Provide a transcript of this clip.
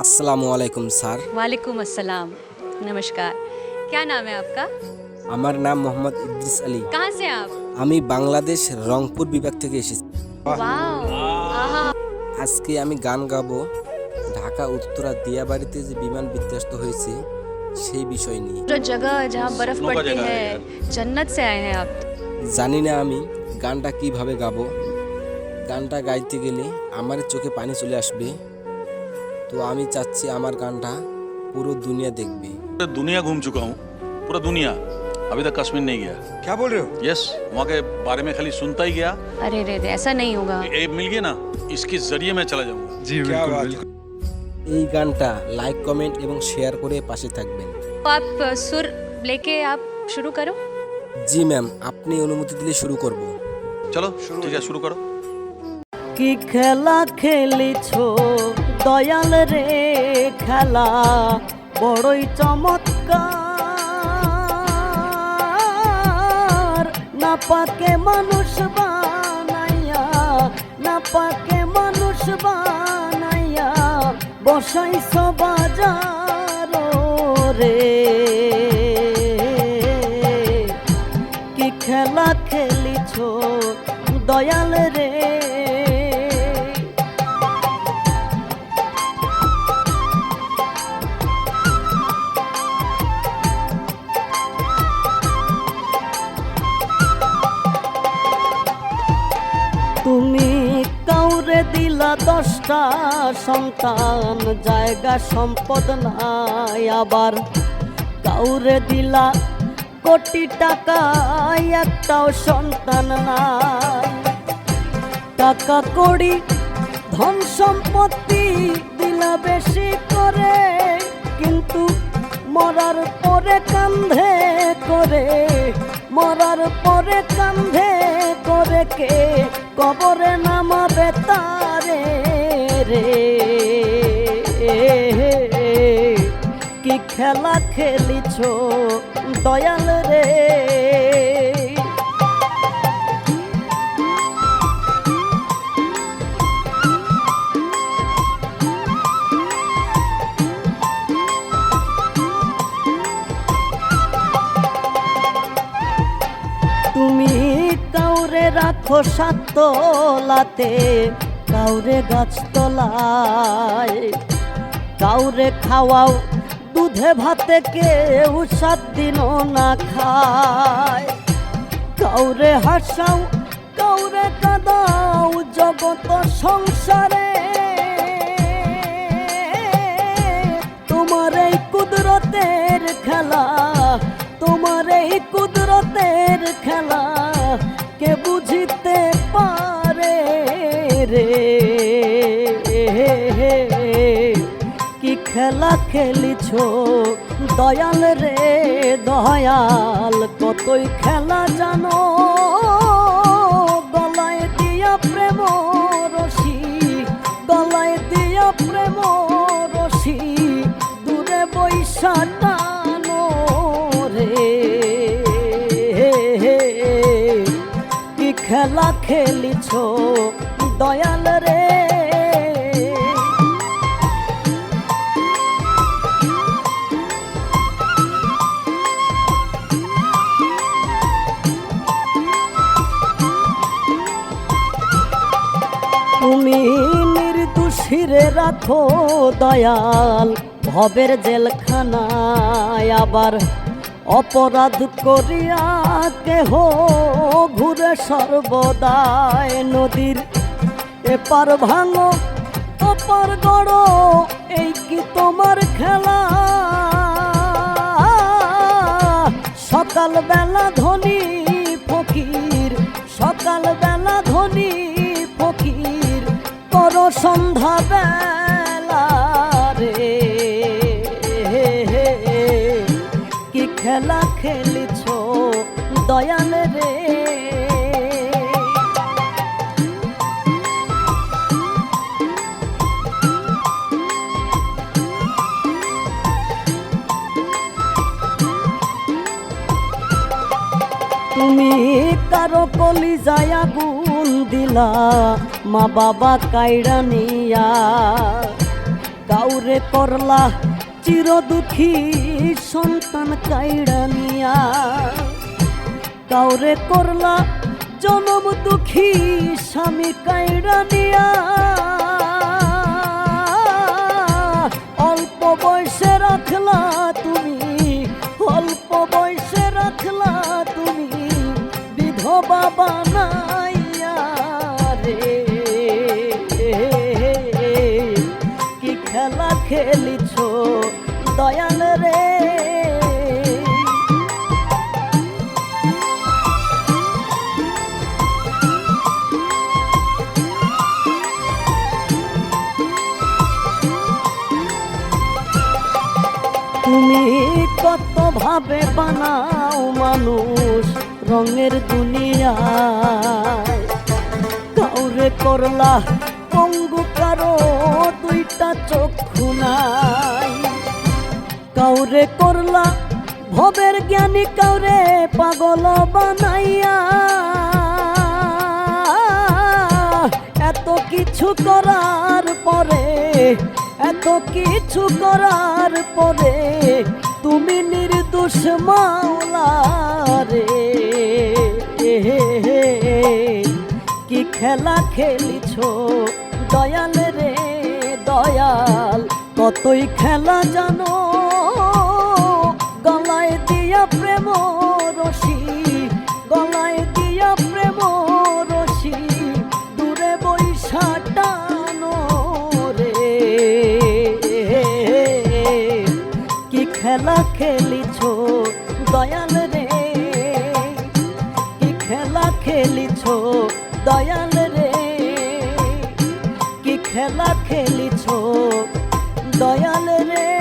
আসসালামু আলাইকুম স্যার। वालेकुम अस्सलाम। नमस्कार। क्या नाम है आपका? আমার নাম মোহাম্মদ ইদ্রিস আলী। कहाँ से हैं आप? আমি বাংলাদেশ রংপুর বিভাগ থেকে এসেছি। वाओ। आहा। আজকে আমি গান গাবো ঢাকা উত্তরা দিয়াবাড়িতে যে বিমান বিধ্বস্ত হয়েছে সেই বিষয় নিয়ে। जो जगह जहाँ बर्फ पड़ती है, जन्नत से आए हैं आप। জানি না আমি গানটা কিভাবে গাবো। গানটা গাইতে গেলে আমার চোখে পানি চলে আসবে। তো আমি চাচ্ছি আমার গানটা পুরো দুনিয়া দেখবে। दुनिया घूम चुका हूँ, पूरा दुनिया। अभी तक कश्मीर नहीं गया। क्या बोल रहे हो? यस, वहाँ के बारे में खाली सुनता ही गया। अरे रे रे, ऐसा नहीं होगा। ये मिल गया ना, इसके जरिए मैं चला जाऊँगा। जी क्या बात है? এই গানটা লাইক কমেন্ট এবং শেয়ার করে পাশে থাকবেন। तो आप सुर लेके आप शुरू करो। জি ম্যাম, আপনি অনুমতি দিলে শুরু করব। चलो ठीक है, शुरू करो। কি খেলা খেলিছ দয়াল রে, খেলা বড়ই চমৎকার। না পাকে মানুষ বানাইয়া, না পাকে মানুষ বানাইয়া বসাইছ বাজার রে। কি খেলা খেলিছ দয়াল রে। তুমি কাউরে দিলা 10টা সন্তান, জায়গা সম্পদ নাই। আবার কাউরে দিলা কোটি টাকা, একটাও সন্তান নাই। টাকা কড়ি ধন সম্পত্তি দিলা বেশি করে, কিন্তু মরার পরে কান্ধে করে, মরার পরে কান্ধে করে কে কবরে নামাবে তারে রে। কি খেলা খেলিছ দয়াল রে। তুমি কাউরে রাখো সাতলাতে, কাউরে গাছতলায়, কাউরে খাওয়াও দুধে ভাতে, কেউ 7 দিনও না খায়। কাউরে হাসাও, কাউরে কাঁদাও জগত সংসারে। তোমার এই কুদরতের খেলা, তোমার এই কুদরতের খেলা কে বুঝিতে পারে রে। কি খেলা খেলিছ দয়াল রে, দয়াল কতই খেলা জানো। গলায় দিয়া প্রেম রশি, গলায় দিয়া প্রেম রশি, দূরে বৈশা টানো রে। কি খেলা খেলিছ দয়াল রে। তুমি নির্দোষীরে রাখো দয়াল ভবের জেলখানায়। আবার অপরাধ করিয়া কেহ ঘুরে সর্বদাই। নদীর এপার ভাঙো ওপার গড়ো, এই কি তোমার খেলা। সকাল বেলা ধনী ফকির, সকাল বেলা ধনী ফকির, করো সন্ধ্যা বেলা রে। কি খেলা খেলিছ দয়াল রে। তুমি কারো কলিজায় আগুন দিলা, মা বাবা কাইড়া নিয়া। কাউরে করলা চির দুঃখী সন্তান কাইড়া নিয়া, কাউরে করলা জনম দুঃখী স্বামী কাইড়া নিয়া, অল্প বয়সে রাখলা তুমি, অল্প বয়সে রাখলা তুমি বিধবা বানাইয়া রে। কি খেলা খেলিছ দয়াল রে। তুমি কত ভাবে বানাও মানুষ রঙের দুনিয়ায়, কাউরে করলা পঙ্গু কারো দুইটা চক্ষু নাই, কাউরে করলা ভবের জ্ঞানী কাউরে পাগল বানাইয়া, এত কিছু করার পরে, এত কিছু করার পরে তুমি নির্দোষ মাওলা রে। কি খেলা খেলিছ দয়াল রে দয়াল, কতই খেলা জানো গলায় দিয়া প্রেম রশি, গলায় দিয়া প্রেম রশি দূরে বৈশা টানো রে। কি খেলা খেলিছ দয়াল রে, কি খেলা খেলিছ দয়াল রে, কি খেলা খেলিছ দয়াল রে।